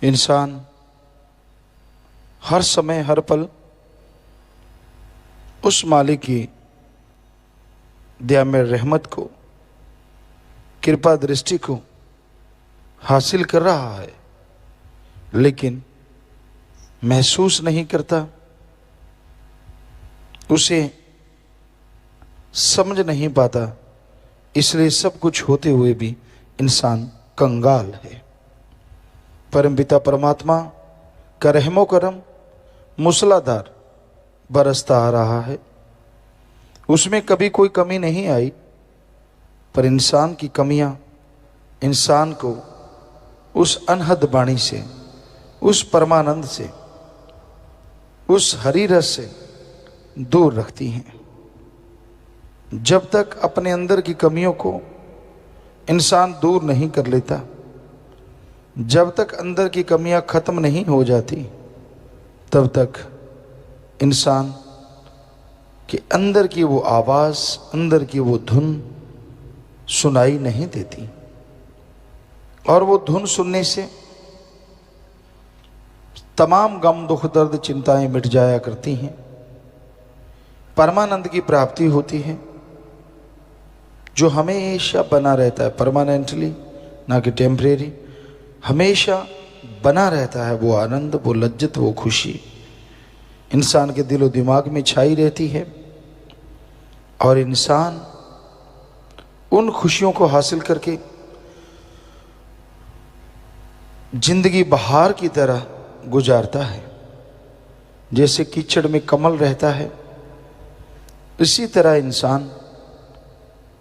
इंसान हर समय हर पल उस मालिक की दया में रहमत को, कृपा दृष्टि को हासिल कर रहा है, लेकिन महसूस नहीं करता, उसे समझ नहीं पाता। इसलिए सब कुछ होते हुए भी इंसान कंगाल है। परमपिता परमात्मा का रहमो करम मूसलाधार बरसता आ रहा है, उसमें कभी कोई कमी नहीं आई, पर इंसान की कमियां इंसान को उस अनहद वाणी से, उस परमानंद से, उस हरि रस से दूर रखती हैं। जब तक अपने अंदर की कमियों को इंसान दूर नहीं कर लेता, जब तक अंदर की कमियां खत्म नहीं हो जाती, तब तक इंसान के अंदर की वो आवाज, अंदर की वो धुन सुनाई नहीं देती। और वो धुन सुनने से तमाम गम, दुख, दर्द, चिंताएं मिट जाया करती हैं। परमानंद की प्राप्ति होती है, जो हमेशा बना रहता है, परमानेंटली, ना कि टेम्परेरी। हमेशा बना रहता है वो आनंद, वो लज्जत, वो खुशी इंसान के दिलो दिमाग में छाई रहती है। और इंसान उन खुशियों को हासिल करके जिंदगी बहार की तरह गुजारता है। जैसे कीचड़ में कमल रहता है, इसी तरह इंसान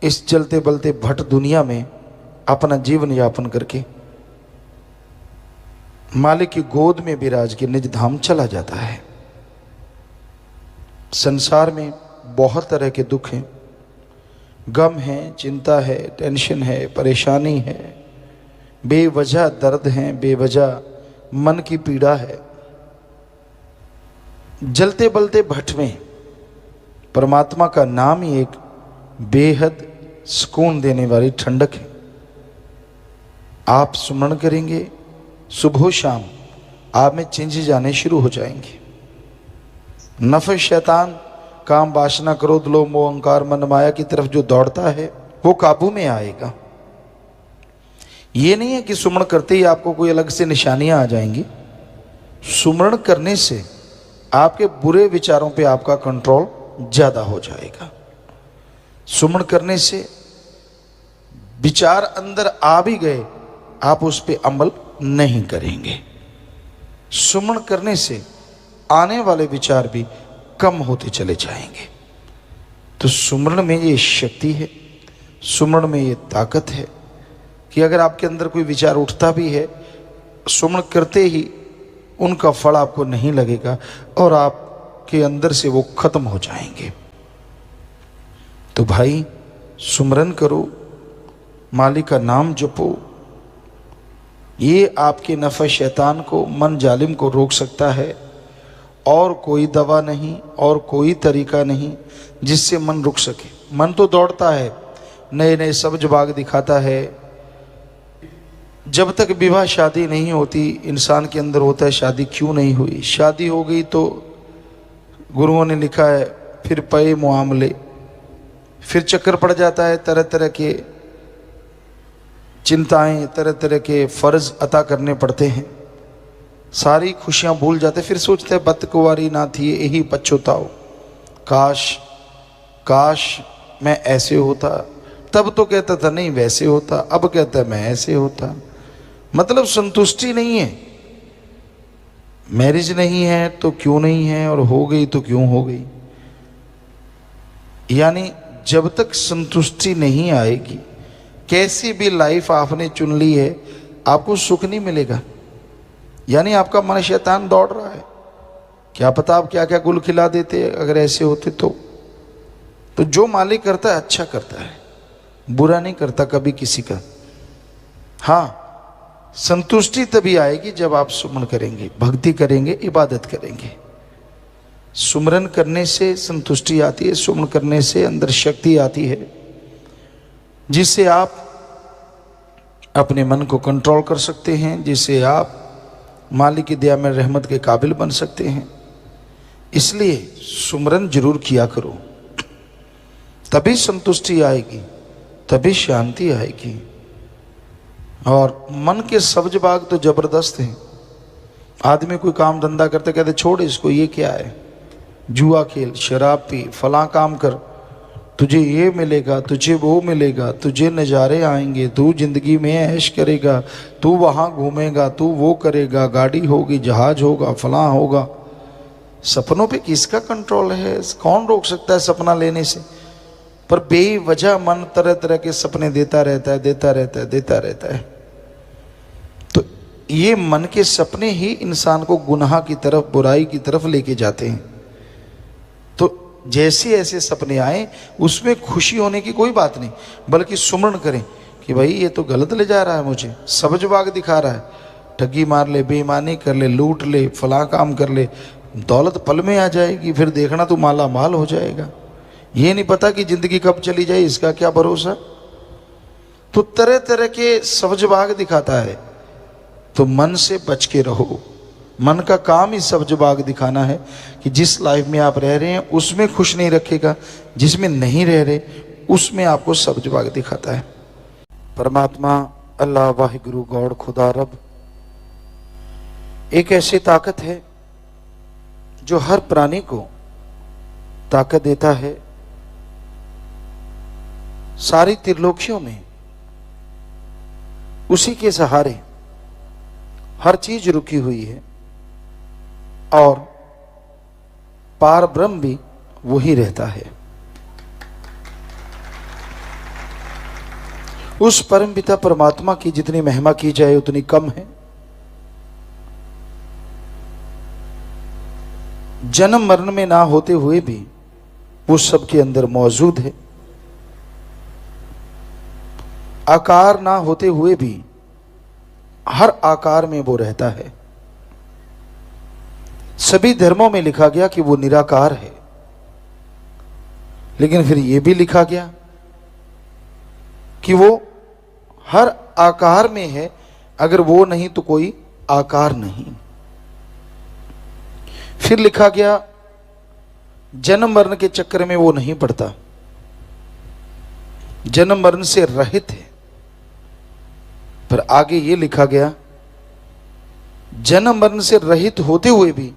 इस चलते बलते भट दुनिया में अपना जीवन यापन करके मालिक की गोद में विराज के निज धाम चला जाता है। संसार में बहुत तरह के दुख हैं, गम है, चिंता है, टेंशन है, परेशानी है, बेवजह दर्द हैं, बेवजह मन की पीड़ा है। जलते बलते भट में परमात्मा का नाम ही एक बेहद सुकून देने वाली ठंडक है। आप सुमरण करेंगे, सुबह शाम आप में चिंज जाने शुरू हो जाएंगे। नफस शैतान, काम, वासना, क्रोध, लोभ, मोह, अहंकार, मन माया की तरफ जो दौड़ता है, वो काबू में आएगा। ये नहीं है कि सुमरण करते ही आपको कोई अलग से निशानियां आ जाएंगी। सुमरण करने से आपके बुरे विचारों पे आपका कंट्रोल ज्यादा हो जाएगा। सुमरण करने से विचार अंदर आ भी गए, आप उस पे अमल नहीं करेंगे। सुमरण करने से आने वाले विचार भी कम होते चले जाएंगे। तो सुमरण में ये शक्ति है, सुमरण में ये ताकत है कि अगर आपके अंदर कोई विचार उठता भी है, सुमरण करते ही उनका फल आपको नहीं लगेगा और आपके अंदर से वो खत्म हो जाएंगे। तो भाई, सुमरन करो, मालिक का नाम जपो। ये आपके नफस शैतान को, मन जालिम को रोक सकता है। और कोई दवा नहीं, और कोई तरीका नहीं जिससे मन रुक सके। मन तो दौड़ता है, नए नए सब्ज बाग दिखाता है। जब तक विवाह शादी नहीं होती, इंसान के अंदर होता है शादी क्यों नहीं हुई। शादी हो गई तो गुरुओं ने लिखा है फिर पे मुआमले, फिर चक्कर पड़ जाता है, तरह तरह के चिंताएं, तरह तरह के फर्ज अता करने पड़ते हैं। सारी खुशियां भूल जाते, फिर सोचते हैं बदकुंवारी ना थी यही पछताओ, काश काश मैं ऐसे होता। तब तो कहता था नहीं वैसे होता, अब कहता है मैं ऐसे होता। मतलब संतुष्टि नहीं है। मैरिज नहीं है तो क्यों नहीं है, और हो गई तो क्यों हो गई। यानी जब तक संतुष्टि नहीं आएगी, कैसी भी लाइफ आपने चुन ली है, आपको सुख नहीं मिलेगा। यानी आपका मन शैतान दौड़ रहा है। क्या पता आप क्या क्या गुल खिला देते अगर ऐसे होते तो जो मालिक करता है अच्छा करता है, बुरा नहीं करता कभी किसी का। हाँ, संतुष्टि तभी आएगी जब आप सुमन करेंगे, भक्ति करेंगे, इबादत करेंगे। सुमरन करने से संतुष्टि आती है, सुमन करने से अंदर शक्ति आती है, जिससे आप अपने मन को कंट्रोल कर सकते हैं, जिससे आप मालिक की दया में रहमत के काबिल बन सकते हैं। इसलिए सुमरन जरूर किया करो, तभी संतुष्टि आएगी, तभी शांति आएगी। और मन के सब्ज बाग तो जबरदस्त हैं। आदमी कोई काम धंधा करते कहते छोड़ इसको, ये क्या है, जुआ खेल, शराब पी, फला काम कर, तुझे ये मिलेगा, तुझे वो मिलेगा, तुझे नज़ारे आएंगे, तू जिंदगी में ऐश करेगा, तू वहाँ घूमेगा, तू वो करेगा, गाड़ी होगी, जहाज होगा, फला होगा। सपनों पे किसका कंट्रोल है? कौन रोक सकता है सपना लेने से? पर बेवजह मन तरह तरह के सपने देता रहता है, देता रहता है, देता रहता है। तो ये मन के सपने ही इंसान को गुनाह की तरफ, बुराई की तरफ लेके जाते हैं। तो जैसे ऐसे सपने आए उसमें खुशी होने की कोई बात नहीं, बल्कि सुमरण करें कि भाई ये तो गलत ले जा रहा है, मुझे सब्ज बाग दिखा रहा है, ठगी मार ले, बेईमानी कर ले, लूट ले, फला काम कर ले, दौलत पल में आ जाएगी, फिर देखना तू माला माल हो जाएगा। ये नहीं पता कि जिंदगी कब चली जाए, इसका क्या भरोसा। तो तरह तरह के सब्ज बाग दिखाता है। तो मन से बच के रहो। मन का काम ही सब्ज बाग दिखाना है कि जिस लाइफ में आप रह रहे हैं उसमें खुश नहीं रखेगा, जिसमें नहीं रह रहे उसमें आपको सब्ज बाग दिखाता है। परमात्मा अल्लाह वाहिगुरु गॉड खुदा रब एक ऐसी ताकत है जो हर प्राणी को ताकत देता है। सारी त्रिलोकियों में उसी के सहारे हर चीज रुकी हुई है और पार ब्रह्म भी वही रहता है। उस परम पिता परमात्मा की जितनी महिमा की जाए उतनी कम है। जन्म मरण में ना होते हुए भी वो सबके अंदर मौजूद है। आकार ना होते हुए भी हर आकार में वो रहता है। सभी धर्मों में लिखा गया कि वो निराकार है, लेकिन फिर ये भी लिखा गया कि वो हर आकार में है, अगर वो नहीं तो कोई आकार नहीं। फिर लिखा गया जन्म मरण के चक्कर में वो नहीं पड़ता, जन्म मरण से रहित है। पर आगे ये लिखा गया जन्म मरण से रहित होते हुए भी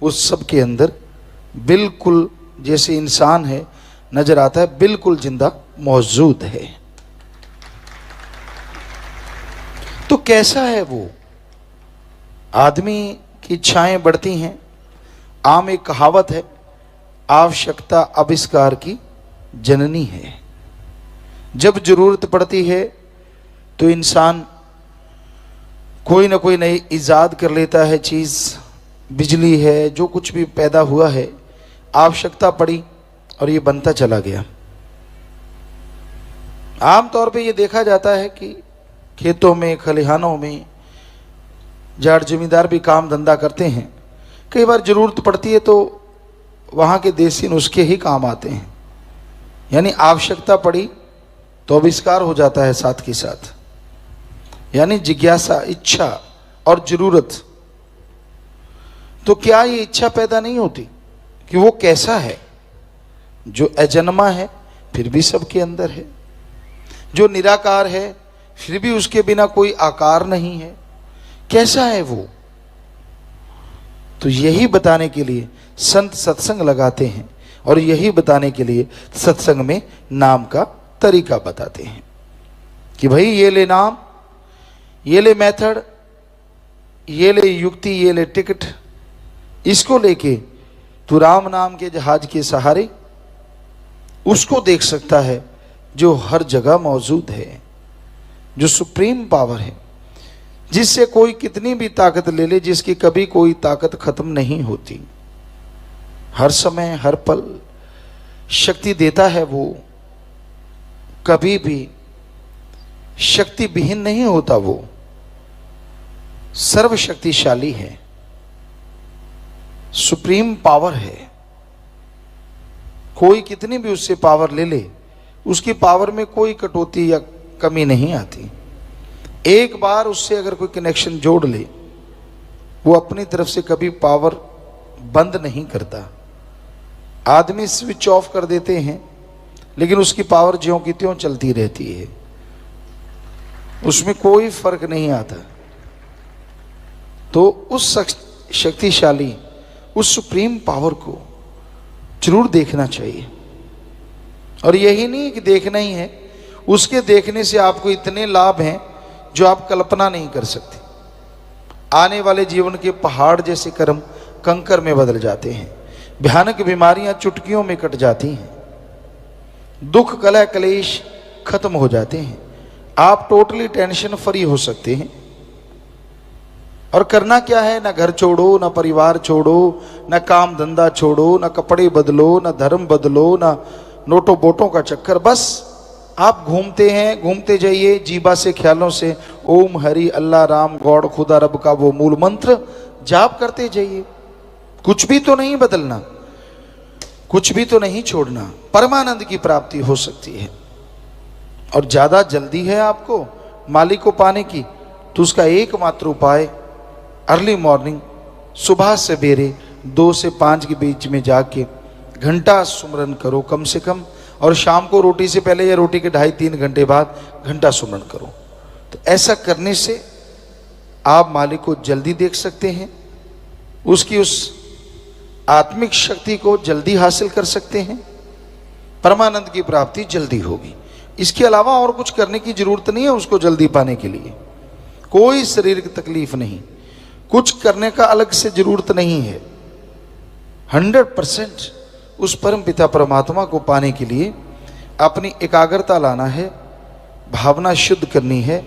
वो सबके अंदर बिल्कुल जैसे इंसान है नजर आता है, बिल्कुल जिंदा मौजूद है। तो कैसा है वो? आदमी की इच्छाएं बढ़ती हैं। आम एक कहावत है, आवश्यकता आविष्कार की जननी है। जब जरूरत पड़ती है तो इंसान कोई ना कोई नई इजाद कर लेता है। चीज बिजली है, जो कुछ भी पैदा हुआ है, आवश्यकता पड़ी और ये बनता चला गया। आमतौर पे ये देखा जाता है कि खेतों में, खलिहानों में जाट जमींदार भी काम धंधा करते हैं। कई बार जरूरत पड़ती है तो वहाँ के देसी नुस्खे ही काम आते हैं। यानी आवश्यकता पड़ी तो आविष्कार हो जाता है साथ के साथ। यानी जिज्ञासा, इच्छा और जरूरत। तो क्या ये इच्छा पैदा नहीं होती कि वो कैसा है? जो अजन्मा है फिर भी सबके अंदर है, जो निराकार है फिर भी उसके बिना कोई आकार नहीं है, कैसा है वो? तो यही बताने के लिए संत सत्संग लगाते हैं और यही बताने के लिए सत्संग में नाम का तरीका बताते हैं कि भाई ये ले नाम, ये ले मेथड, ये ले युक्ति, ये ले टिकट। इसको लेके तू राम नाम के जहाज के सहारे उसको देख सकता है जो हर जगह मौजूद है, जो सुप्रीम पावर है, जिससे कोई कितनी भी ताकत ले ले, जिसकी कभी कोई ताकत खत्म नहीं होती। हर समय हर पल शक्ति देता है वो, कभी भी शक्ति विहीन नहीं होता। वो सर्वशक्तिशाली है, सुप्रीम पावर है। कोई कितनी भी उससे पावर ले ले, उसकी पावर में कोई कटौती या कमी नहीं आती। एक बार उससे अगर कोई कनेक्शन जोड़ ले वो अपनी तरफ से कभी पावर बंद नहीं करता। आदमी स्विच ऑफ कर देते हैं, लेकिन उसकी पावर ज्यों की त्यों चलती रहती है, उसमें कोई फर्क नहीं आता। तो उस शक्तिशाली, उस सुप्रीम पावर को जरूर देखना चाहिए। और यही नहीं कि देखना ही है, उसके देखने से आपको इतने लाभ हैं जो आप कल्पना नहीं कर सकते। आने वाले जीवन के पहाड़ जैसे कर्म कंकर में बदल जाते हैं, भयानक बीमारियां चुटकियों में कट जाती हैं, दुख कलह कलेश खत्म हो जाते हैं, आप टोटली टेंशन फ्री हो सकते हैं। और करना क्या है, ना घर छोड़ो, ना परिवार छोड़ो, ना काम धंधा छोड़ो, ना कपड़े बदलो, ना धर्म बदलो, ना नोटों बोटों का चक्कर। बस आप घूमते हैं, घूमते जाइए जीवा से, ख्यालों से ओम हरि अल्लाह राम गॉड खुदा रब का वो मूल मंत्र जाप करते जाइए। कुछ भी तो नहीं बदलना, कुछ भी तो नहीं छोड़ना, परमानंद की प्राप्ति हो सकती है। और ज्यादा जल्दी है आपको मालिक को पाने की, तो उसका एकमात्र उपाय अर्ली मॉर्निंग, सुबह सवेरे 2 से 5 के बीच में जाके घंटा सुमरन करो कम से कम, और शाम को रोटी से पहले या रोटी के 2.5-3 घंटे बाद घंटा सुमरन करो। तो ऐसा करने से आप मालिक को जल्दी देख सकते हैं, उसकी उस आत्मिक शक्ति को जल्दी हासिल कर सकते हैं, परमानंद की प्राप्ति जल्दी होगी। इसके अलावा और कुछ करने की जरूरत नहीं है उसको जल्दी पाने के लिए। कोई शारीरिक तकलीफ नहीं, कुछ करने का अलग से जरूरत नहीं है। 100% उस परम पिता परमात्मा को पाने के लिए अपनी एकाग्रता लाना है, भावना शुद्ध करनी है,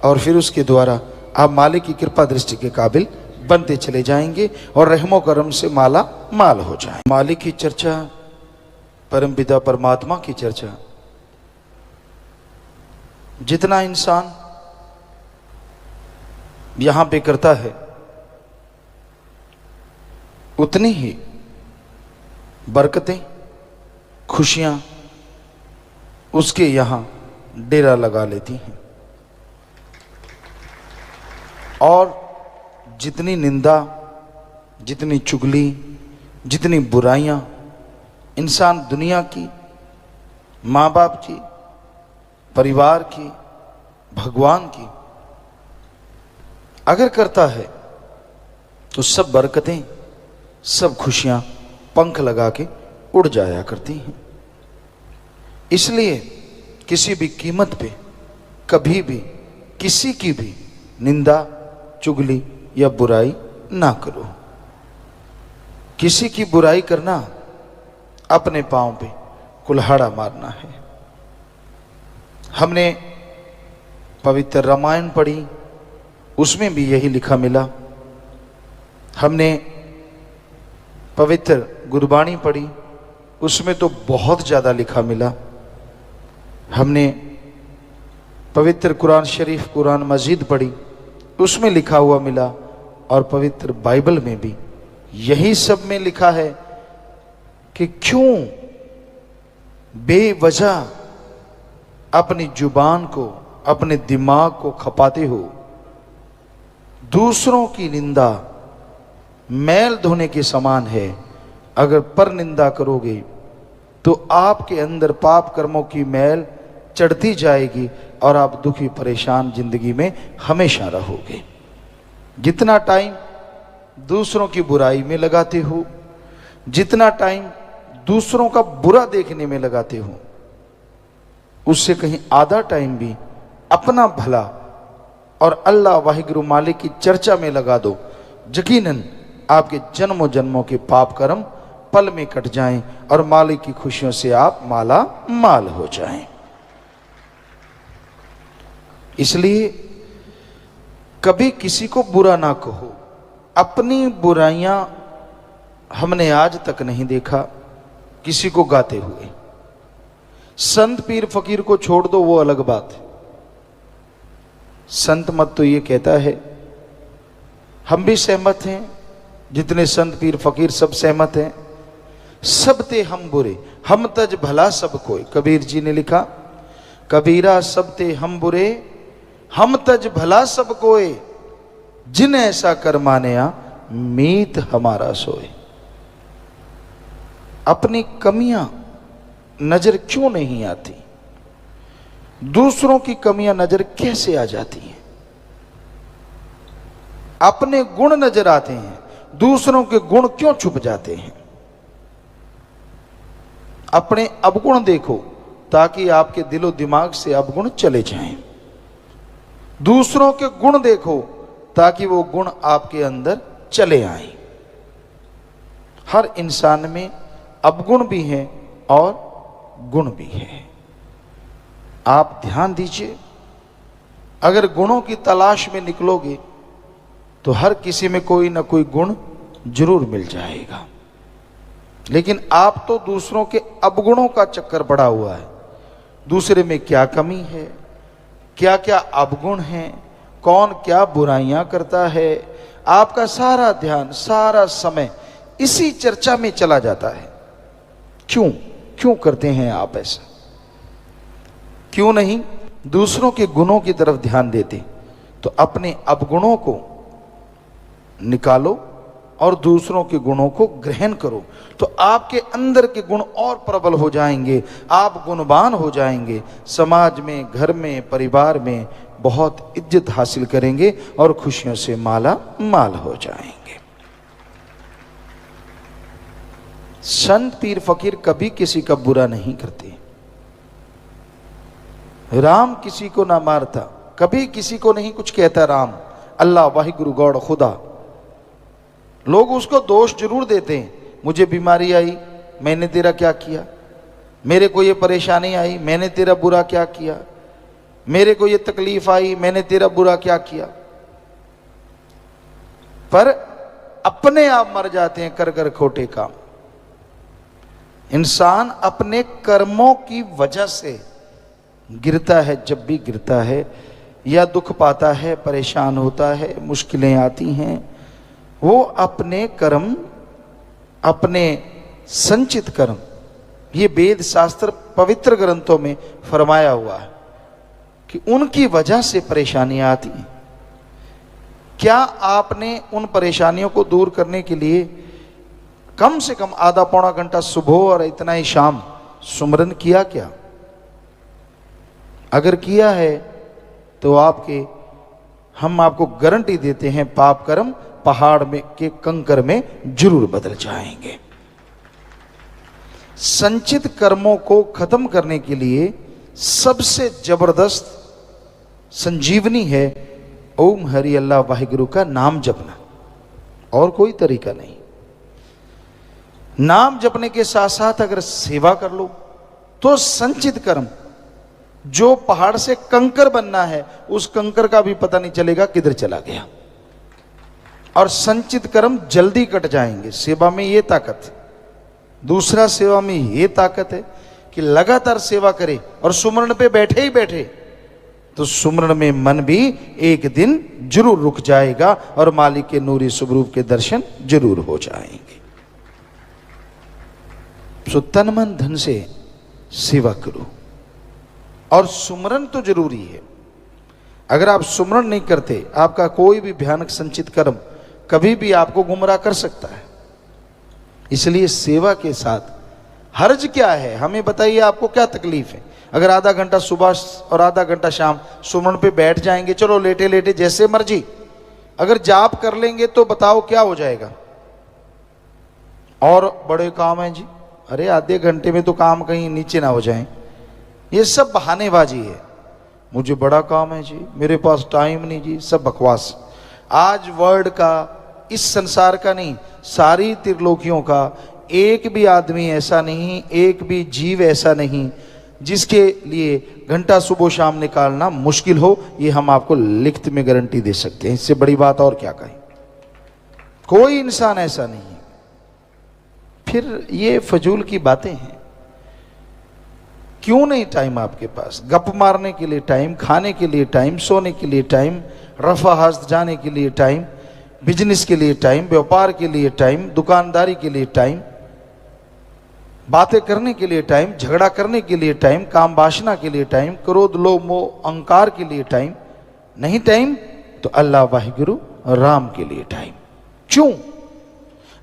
और फिर उसके द्वारा आप मालिक की कृपा दृष्टि के काबिल बनते चले जाएंगे और रहमो करम से माला माल हो जाए। मालिक की चर्चा, परम पिता परमात्मा की चर्चा जितना इंसान यहां पे करता है, उतनी ही बरकतें, खुशियां उसके यहां डेरा लगा लेती हैं। और जितनी निंदा, जितनी चुगली, जितनी बुराइयां इंसान दुनिया की, माँ बाप की, परिवार की, भगवान की अगर करता है, तो सब बरकतें, सब खुशियां पंख लगा के उड़ जाया करती हैं। इसलिए किसी भी कीमत पे कभी भी किसी की भी निंदा, चुगली या बुराई ना करो। किसी की बुराई करना अपने पांव पे कुल्हाड़ा मारना है। हमने पवित्र रामायण पढ़ी, उसमें भी यही लिखा मिला। हमने पवित्र गुरबाणी पढ़ी, उसमें तो बहुत ज़्यादा लिखा मिला। हमने पवित्र कुरान शरीफ, कुरान मजीद पढ़ी, उसमें लिखा हुआ मिला। और पवित्र बाइबल में भी यही सब में लिखा है कि क्यों बेवजह अपनी जुबान को, अपने दिमाग को खपाते हो। दूसरों की निंदा मैल धोने के समान है। अगर पर निंदा करोगे तो आपके अंदर पाप कर्मों की मैल चढ़ती जाएगी और आप दुखी परेशान जिंदगी में हमेशा रहोगे। जितना टाइम दूसरों की बुराई में लगाते हो, जितना टाइम दूसरों का बुरा देखने में लगाते हो, उससे कहीं आधा टाइम भी अपना भला और अल्लाह वाहिगुरु मालिक की चर्चा में लगा दो, यकीनन आपके जन्मों जन्मों के पाप कर्म पल में कट जाएं और मालिक की खुशियों से आप माला माल हो जाएं। इसलिए कभी किसी को बुरा ना कहो। अपनी बुराइयां हमने आज तक नहीं देखा किसी को गाते हुए। संत पीर फकीर को छोड़ दो, वो अलग बात है। संत मत तो ये कहता है, हम भी सहमत हैं, जितने संत पीर फकीर सब सहमत हैं। सब ते हम बुरे, हम तज भला सब कोई। कबीर जी ने लिखा, कबीरा सब ते हम बुरे, हम तज भला सब कोई। जिन ऐसा कर मानया मीत हमारा सोए। अपनी कमियां नजर क्यों नहीं आती? दूसरों की कमियां नजर कैसे आ जाती हैं? अपने गुण नजर आते हैं, दूसरों के गुण क्यों छुप जाते हैं? अपने अवगुण देखो ताकि आपके दिलो दिमाग से अवगुण चले जाएं। दूसरों के गुण देखो ताकि वो गुण आपके अंदर चले आए। हर इंसान में अवगुण भी है और गुण भी है। आप ध्यान दीजिए, अगर गुणों की तलाश में निकलोगे तो हर किसी में कोई ना कोई गुण जरूर मिल जाएगा। लेकिन आप तो दूसरों के अवगुणों का चक्कर पड़ा हुआ है। दूसरे में क्या कमी है, क्या क्या अवगुण है, कौन क्या बुराइयां करता है, आपका सारा ध्यान सारा समय इसी चर्चा में चला जाता है। क्यों क्यों करते हैं आप ऐसा? क्यों नहीं दूसरों के गुणों की तरफ ध्यान देते? तो अपने अवगुणों को निकालो और दूसरों के गुणों को ग्रहण करो, तो आपके अंदर के गुण और प्रबल हो जाएंगे, आप गुणवान हो जाएंगे। समाज में, घर में, परिवार में बहुत इज्जत हासिल करेंगे और खुशियों से माला माल हो जाएंगे। संत पीर फकीर कभी किसी का बुरा नहीं करते। राम किसी को ना मारता, कभी किसी को नहीं कुछ कहता। राम, अल्लाह, वाहिगुरु, गॉड, खुदा। लोग उसको दोष जरूर देते हैं, मुझे बीमारी आई, मैंने तेरा क्या किया, मेरे को ये परेशानी आई, मैंने तेरा बुरा क्या किया, मेरे को ये तकलीफ आई, मैंने तेरा बुरा क्या किया। पर अपने आप मर जाते हैं कर कर खोटे काम। इंसान अपने कर्मों की वजह से गिरता है। जब भी गिरता है या दुख पाता है, परेशान होता है, मुश्किलें आती हैं, वो अपने कर्म, अपने संचित कर्म, ये वेद शास्त्र पवित्र ग्रंथों में फरमाया हुआ है कि उनकी वजह से परेशानियां आती हैं। क्या आपने उन परेशानियों को दूर करने के लिए कम से कम आधा पौना घंटा सुबह और इतना ही शाम सुमरन किया क्या? अगर किया है तो हम आपको गारंटी देते हैं पाप कर्म पहाड़ में के कंकर में जरूर बदल जाएंगे। संचित कर्मों को खत्म करने के लिए सबसे जबरदस्त संजीवनी है ओम हरि अल्लाह वाहिगुरु का नाम जपना, और कोई तरीका नहीं। नाम जपने के साथ साथ अगर सेवा कर लो तो संचित कर्म, जो पहाड़ से कंकर बनना है उस कंकर का भी पता नहीं चलेगा किधर चला गया, और संचित कर्म जल्दी कट जाएंगे। सेवा में ये ताकत है। दूसरा, सेवा में ये ताकत है कि लगातार सेवा करे और सुमरण पे बैठे ही बैठे तो सुमरण में मन भी एक दिन जरूर रुक जाएगा और मालिक के नूरी स्वरूप के दर्शन जरूर हो जाएंगे। सो तन मन धन से सेवा करो, और सुमरन तो जरूरी है। अगर आप सुमरन नहीं करते, आपका कोई भी भयानक संचित कर्म कभी भी आपको गुमराह कर सकता है। इसलिए सेवा के साथ हर्ज क्या है, हमें बताइए, आपको क्या तकलीफ है? अगर आधा घंटा सुबह और आधा घंटा शाम सुमरन पे बैठ जाएंगे, चलो लेटे लेटे जैसे मर्जी, अगर जाप कर लेंगे तो बताओ क्या हो जाएगा? और बड़े काम है जी, अरे आधे घंटे में तो काम कहीं नीचे ना हो जाए, ये सब बहानेबाजी है। मुझे बड़ा काम है जी, मेरे पास टाइम नहीं जी, सब बकवास। आज वर्ल्ड का, इस संसार का नहीं, सारी त्रिलोकियों का एक भी आदमी ऐसा नहीं, एक भी जीव ऐसा नहीं जिसके लिए घंटा सुबह शाम निकालना मुश्किल हो। ये हम आपको लिखित में गारंटी दे सकते हैं, इससे बड़ी बात और क्या कहें। कोई इंसान ऐसा नहीं है। फिर ये फजूल की बातें हैं। क्यों नहीं टाइम आपके पास? गप मारने के लिए टाइम, खाने के लिए टाइम, सोने के लिए टाइम, रफा हस्त जाने के लिए टाइम, बिजनेस के लिए टाइम, व्यापार के लिए टाइम, दुकानदारी के लिए टाइम, बातें करने के लिए टाइम, झगड़ा करने के लिए टाइम, काम वासना के लिए टाइम, क्रोध लोभ मोह अहंकार के लिए टाइम नहीं। टाइम तो अल्लाह वाहिगुरु राम के लिए टाइम। क्यों?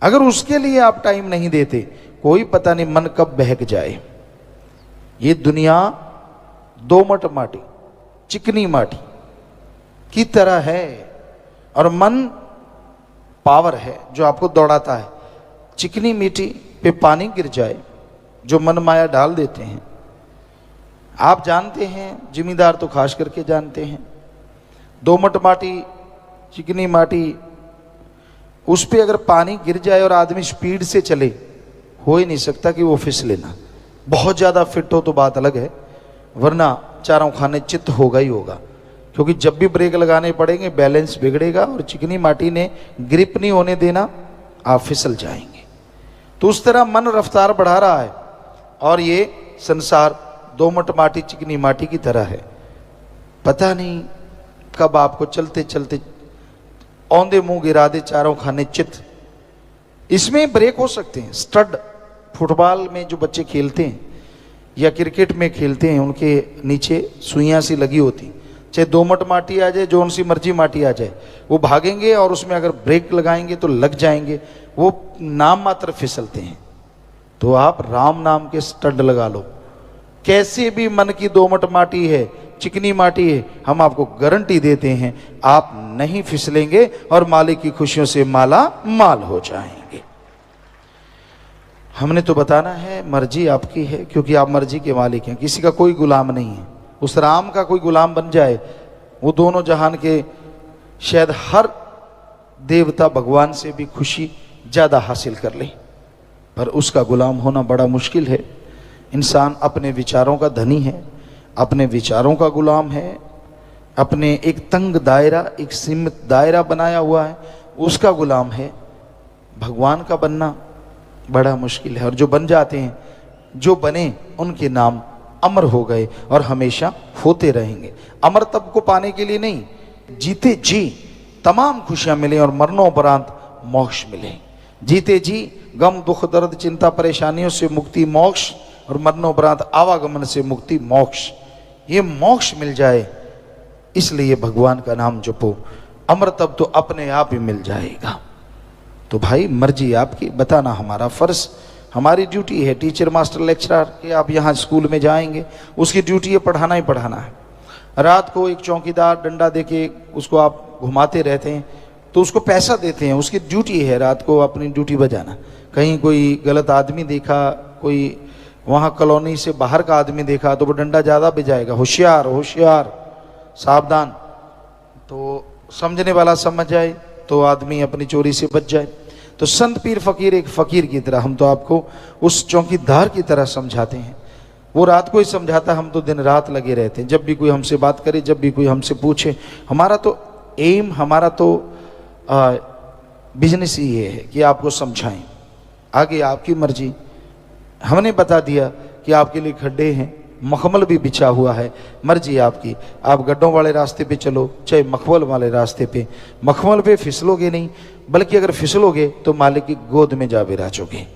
अगर उसके लिए आप टाइम नहीं देते, कोई पता नहीं मन कब बहक जाए। ये दुनिया दोमट माटी, चिकनी माटी की तरह है, और मन पावर है जो आपको दौड़ाता है। चिकनी मिट्टी पे पानी गिर जाए, जो मन माया डाल देते हैं। आप जानते हैं, जिम्मेदार तो खास करके जानते हैं, दोमट माटी, चिकनी माटी, उस पे अगर पानी गिर जाए और आदमी स्पीड से चले, हो ही नहीं सकता कि वो फिसले ना। बहुत ज़्यादा फिट हो तो बात अलग है, वरना चारों खाने चित्त होगा ही होगा। क्योंकि जब भी ब्रेक लगाने पड़ेंगे बैलेंस बिगड़ेगा, और चिकनी माटी ने ग्रिप नहीं होने देना, आप फिसल जाएंगे। तो उस तरह मन रफ्तार बढ़ा रहा है, और ये संसार दोमट माटी, चिकनी माटी की तरह है। पता नहीं कब आपको चलते चलते औंधे मुंह गिरा दे चारों खाने चित्त। इसमें ब्रेक हो सकते हैं। स्टड फुटबॉल में जो बच्चे खेलते हैं या क्रिकेट में खेलते हैं, उनके नीचे सुइयां सी लगी होती, चाहे दोमट माटी आ जाए, जो सी मर्जी माटी आ जाए, वो भागेंगे और उसमें अगर ब्रेक लगाएंगे तो लग जाएंगे, वो नाम मात्र फिसलते हैं। तो आप राम नाम के स्टड लगा लो। कैसे भी मन की दोमट माटी है, चिकनी माटी है, हम आपको गारंटी देते हैं आप नहीं फिसलेंगे और मालिक की खुशियों से माला माल हो जाएंगे। हमने तो बताना है मर्जी आपकी है, क्योंकि आप मर्जी के मालिक हैं, किसी का कोई गुलाम नहीं है। उस राम का कोई गुलाम बन जाए, वो दोनों जहान के शायद हर देवता भगवान से भी खुशी ज्यादा हासिल कर ले, पर उसका गुलाम होना बड़ा मुश्किल है। इंसान अपने विचारों का धनी है, अपने विचारों का गुलाम है, अपने एक तंग दायरा, एक सीमित दायरा बनाया हुआ है, उसका गुलाम है। भगवान का बनना बड़ा मुश्किल है, और जो बन जाते हैं, जो बने, उनके नाम अमर हो गए और हमेशा होते रहेंगे। अमर तब को पाने के लिए नहीं, जीते जी तमाम खुशियां मिले और मरणोपरांत मोक्ष मिले। जीते जी गम, दुख, दर्द, चिंता, परेशानियों से मुक्ति मोक्ष, और मरणोपरांत आवागमन से मुक्ति मोक्ष। ये मोक्ष मिल जाए, इसलिए भगवान का नाम जपो। अमर तब तो अपने आप ही मिल जाएगा। तो भाई मर्जी आपकी, बताना हमारा फर्ज, हमारी ड्यूटी है। टीचर, मास्टर, लेक्चरर के आप यहाँ स्कूल में जाएंगे, उसकी ड्यूटी है पढ़ाना ही पढ़ाना है। रात को एक चौकीदार डंडा देके उसको आप घुमाते रहते हैं, तो उसको पैसा देते हैं, उसकी ड्यूटी है रात को अपनी ड्यूटी बजाना। कहीं कोई गलत आदमी देखा, कोई वहाँ कॉलोनी से बाहर का आदमी देखा, तो वो डंडा ज़्यादा बजाएगा, होशियार होशियार, सावधान। तो समझने वाला समझ जाए तो आदमी अपनी चोरी से बच जाए। तो संत पीर फकीर एक फकीर की तरह, हम तो आपको उस चौकीदार की तरह समझाते हैं। वो रात को ही समझाता, हम तो दिन रात लगे रहते हैं। जब भी कोई हमसे बात करे, जब भी कोई हमसे पूछे, हमारा तो एम, हमारा तो बिजनेस ही ये है कि आपको समझाएं। आगे आपकी मर्जी। हमने बता दिया कि आपके लिए खड्डे हैं, मखमल भी बिछा हुआ है, मर्जी आपकी। आप गड्ढों वाले रास्ते पे चलो, चाहे मखमल वाले रास्ते पे। मखमल पे फिसलोगे नहीं, बल्कि अगर फिसलोगे तो मालिक की गोद में जा विराजोगे,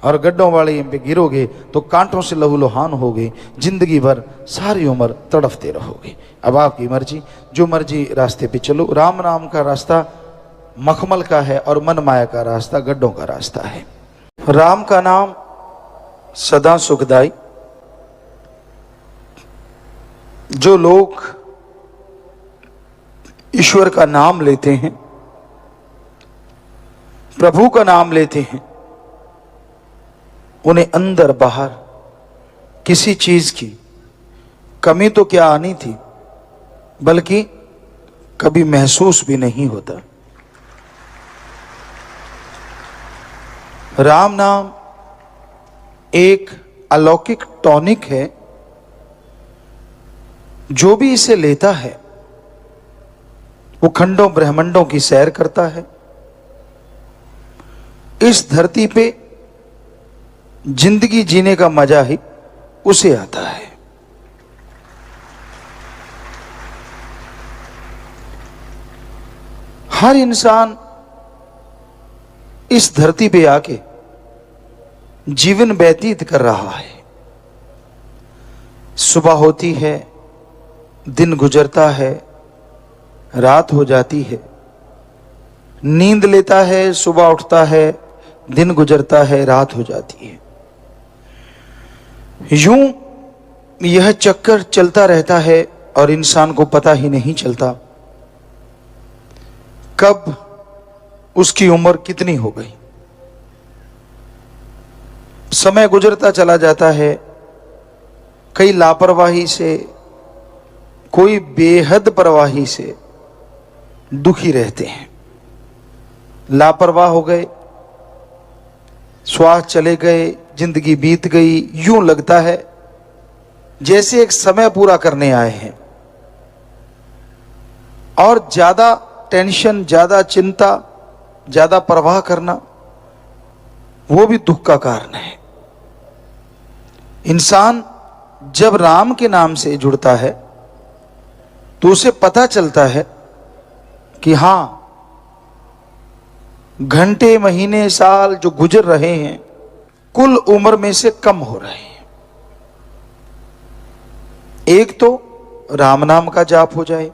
और गड्ढों वाले पे गिरोगे तो कांटों से लहूलुहान होगे, जिंदगी भर सारी उम्र तड़फते रहोगे। अब आपकी मर्जी, जो मर्जी रास्ते पे चलो। राम नाम का रास्ता मखमल का है, और मन माया का रास्ता गड्ढों का रास्ता है। राम का नाम सदा सुखदाई। जो लोग ईश्वर का नाम लेते हैं, प्रभु का नाम लेते हैं, उन्हें अंदर बाहर किसी चीज की कमी तो क्या आनी थी, बल्कि कभी महसूस भी नहीं होता। राम नाम एक अलौकिक टॉनिक है। जो भी इसे लेता है वो खंडों ब्रह्मांडों की सैर करता है। इस धरती पे जिंदगी जीने का मजा ही उसे आता है। हर इंसान इस धरती पे आके जीवन व्यतीत कर रहा है। सुबह होती है, दिन गुजरता है, रात हो जाती है, नींद लेता है, सुबह उठता है, दिन गुजरता है, रात हो जाती है। यूं यह चक्कर चलता रहता है और इंसान को पता ही नहीं चलता कब उसकी उम्र कितनी हो गई। समय गुजरता चला जाता है, कई लापरवाही से, कोई बेहद परवाही से दुखी रहते हैं। लापरवाह हो गए, श्वास चले गए, जिंदगी बीत गई, यूं लगता है जैसे एक समय पूरा करने आए हैं। और ज्यादा टेंशन, ज्यादा चिंता, ज्यादा परवाह करना, वो भी दुख का कारण है। इंसान जब राम के नाम से जुड़ता है तो उसे पता चलता है कि हां, घंटे, महीने, साल जो गुजर रहे हैं कुल उम्र में से कम हो रहे हैं। एक तो राम नाम का जाप हो जाए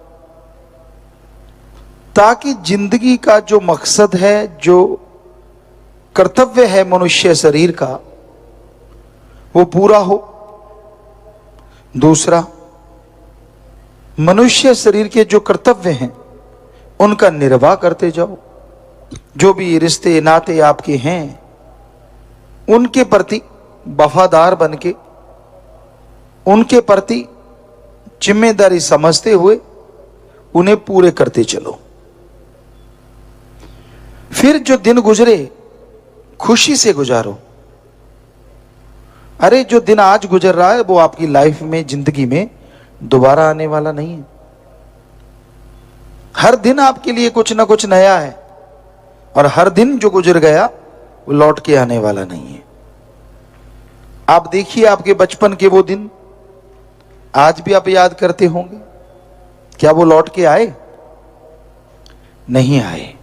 ताकि जिंदगी का जो मकसद है, जो कर्तव्य है मनुष्य शरीर का, वो पूरा हो। दूसरा, मनुष्य शरीर के जो कर्तव्य हैं उनका निर्वाह करते जाओ। जो भी रिश्ते नाते आपके हैं उनके प्रति वफादार बनके, उनके प्रति जिम्मेदारी समझते हुए उन्हें पूरे करते चलो। फिर जो दिन गुजरे खुशी से गुजारो। अरे जो दिन आज गुजर रहा है वो आपकी लाइफ में, जिंदगी में दोबारा आने वाला नहीं है। हर दिन आपके लिए कुछ ना कुछ नया है और हर दिन जो गुजर गया वो लौट के आने वाला नहीं है। आप देखिए आपके बचपन के वो दिन आज भी आप याद करते होंगे, क्या वो लौट के आए? नहीं आए।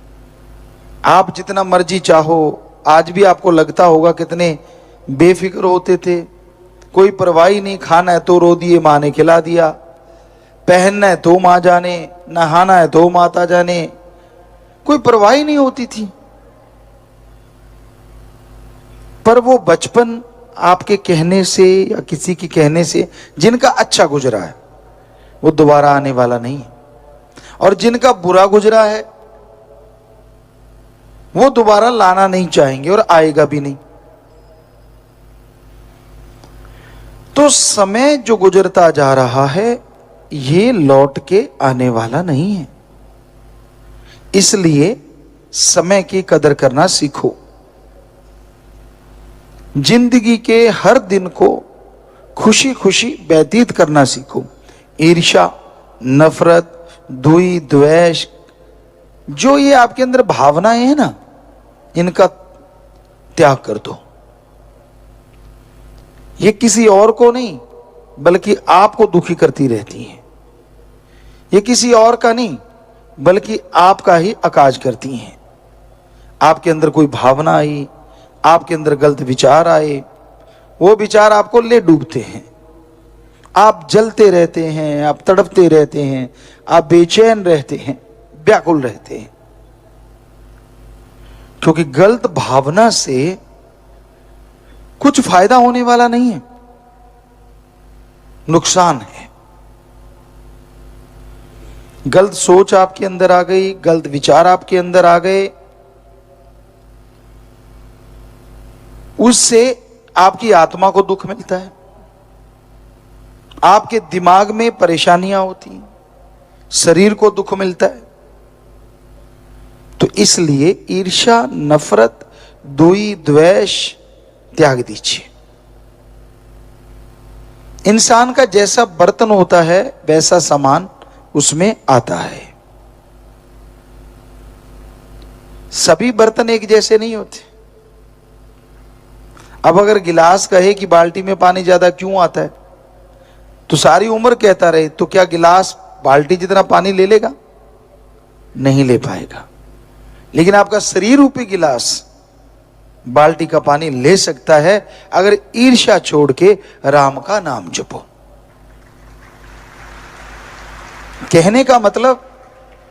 आप जितना मर्जी चाहो, आज भी आपको लगता होगा कितने बेफिक्र होते थे, कोई परवाह नहीं। खाना है तो रो दिए, माँ ने खिला दिया, पहनना है तो माँ जाने, नहाना है तो माता जाने, कोई परवाह ही नहीं होती थी। पर वो बचपन आपके कहने से या किसी के कहने से जिनका अच्छा गुजरा है वो दोबारा आने वाला नहीं है, और जिनका बुरा गुजरा है वो दोबारा लाना नहीं चाहेंगे और आएगा भी नहीं। तो समय जो गुजरता जा रहा है ये लौट के आने वाला नहीं है, इसलिए समय की कदर करना सीखो। जिंदगी के हर दिन को खुशी खुशी व्यतीत करना सीखो। ईर्ष्या, नफरत, द्वेष, द्वेष, जो ये आपके अंदर भावनाएं हैं ना, इनका त्याग कर दो। ये किसी और को नहीं बल्कि आपको दुखी करती रहती हैं। ये किसी और का नहीं बल्कि आपका ही अकाज करती हैं। आपके अंदर कोई भावना आई, आपके अंदर गलत विचार आए, वो विचार आपको ले डूबते हैं। आप जलते रहते हैं, आप तड़पते रहते हैं, आप बेचैन रहते हैं, व्याकुल रहते हैं, क्योंकि गलत भावना से कुछ फायदा होने वाला नहीं है, नुकसान है। गलत सोच आपके अंदर आ गई, गलत विचार आपके अंदर आ गए, उससे आपकी आत्मा को दुख मिलता है, आपके दिमाग में परेशानियां होती हैं, शरीर को दुख मिलता है। तो इसलिए ईर्ष्या, नफरत, द्वेष, द्वेष त्याग दीजिए। इंसान का जैसा बर्तन होता है वैसा सामान उसमें आता है। सभी बर्तन एक जैसे नहीं होते। अब अगर गिलास कहे कि बाल्टी में पानी ज्यादा क्यों आता है तो सारी उम्र कहता रहे तो क्या गिलास बाल्टी जितना पानी ले लेगा? नहीं ले पाएगा। लेकिन आपका शरीर रूपी गिलास बाल्टी का पानी ले सकता है अगर ईर्ष्या छोड़ के राम का नाम जपो। कहने का मतलब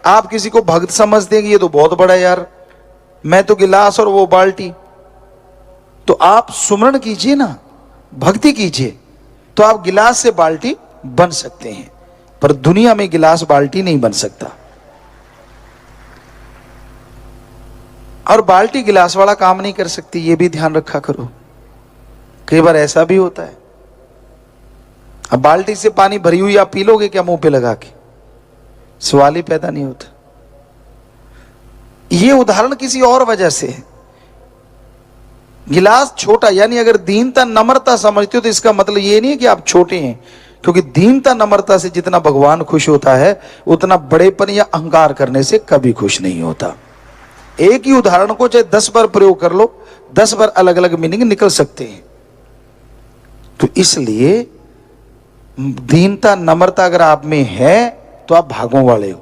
आप किसी को भक्त समझते हैं कि ये तो बहुत बड़ा यार, मैं तो गिलास और वो बाल्टी। तो आप सुमरण कीजिए ना, भक्ति कीजिए, तो आप गिलास से बाल्टी बन सकते हैं, पर दुनिया में गिलास बाल्टी नहीं बन सकता। और बाल्टी गिलास वाला काम नहीं कर सकती, ये भी ध्यान रखा करो। कई बार ऐसा भी होता है, अब बाल्टी से पानी भरी हुई आप पी लोगे क्या मुंह पे लगा के? सवाल ही पैदा नहीं होता। ये उदाहरण किसी और वजह से है। गिलास छोटा, यानी अगर दीनता नम्रता समझते हो तो इसका मतलब ये नहीं है कि आप छोटे हैं, क्योंकि दीनता नम्रता से जितना भगवान खुश होता है उतना बड़ेपन या अहंकार करने से कभी खुश नहीं होता। एक ही उदाहरण को चाहे 10 बार प्रयोग कर लो, 10 बार अलग अलग मीनिंग निकल सकते हैं। तो इसलिए दीनता नम्रता अगर आप में है तो आप भागों वाले हो,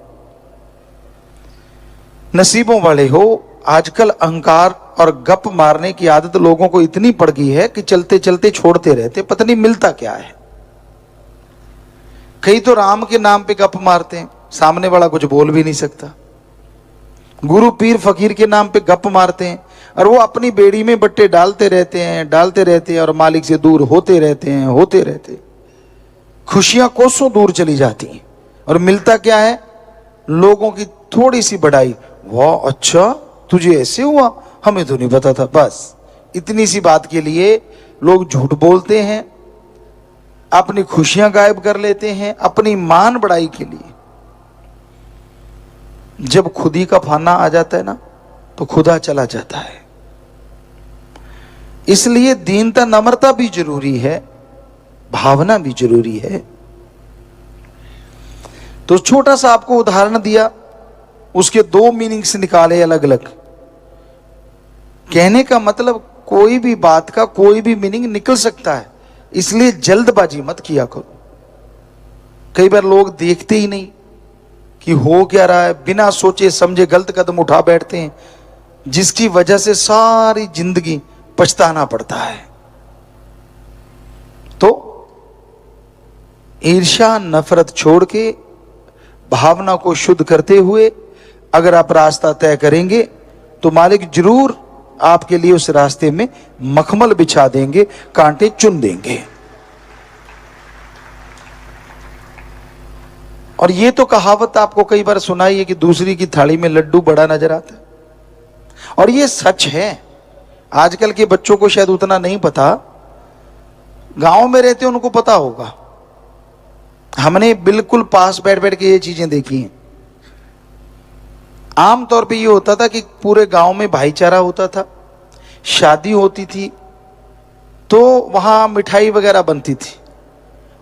नसीबों वाले हो। आजकल अहंकार और गप मारने की आदत लोगों को इतनी पड़ गई है कि चलते चलते छोड़ते रहते, पता नहीं मिलता क्या है। कई तो राम के नाम पे गप मारते हैं, सामने वाला कुछ बोल भी नहीं सकता। गुरु पीर फकीर के नाम पे गप मारते हैं और वो अपनी बेड़ी में बट्टे डालते रहते हैं और मालिक से दूर होते रहते हैं। खुशियां कोसों दूर चली जाती हैं और मिलता क्या है? लोगों की थोड़ी सी बढ़ाई, वाह अच्छा तुझे ऐसे हुआ, हमें तो नहीं पता था। बस इतनी सी बात के लिए लोग झूठ बोलते हैं, अपनी खुशियां गायब कर लेते हैं अपनी मान बढ़ाई के लिए। जब खुदी का फाना आ जाता है ना तो खुदा चला जाता है। इसलिए दीनता नम्रता भी जरूरी है, भावना भी जरूरी है। तो छोटा सा आपको उदाहरण दिया, उसके 2 मीनिंग्स निकाले अलग अलग। कहने का मतलब कोई भी बात का कोई भी मीनिंग निकल सकता है, इसलिए जल्दबाजी मत किया करो। कई बार लोग देखते ही नहीं कि हो क्या रहा है, बिना सोचे समझे गलत कदम उठा बैठते हैं, जिसकी वजह से सारी जिंदगी पछताना पड़ता है। तो ईर्ष्या नफरत छोड़ के भावना को शुद्ध करते हुए अगर आप रास्ता तय करेंगे तो मालिक जरूर आपके लिए उस रास्ते में मखमल बिछा देंगे, कांटे चुन देंगे। और ये तो कहावत आपको कई बार सुनाई है कि दूसरी की थाली में लड्डू बड़ा नजर आता है, और ये सच है। आजकल के बच्चों को शायद उतना नहीं पता, गांव में रहते उनको पता होगा। हमने बिल्कुल पास बैठ बैठ के ये चीजें देखी हैं। आमतौर पे ये होता था कि पूरे गांव में भाईचारा होता था, शादी होती थी तो वहां मिठाई वगैरह बनती थी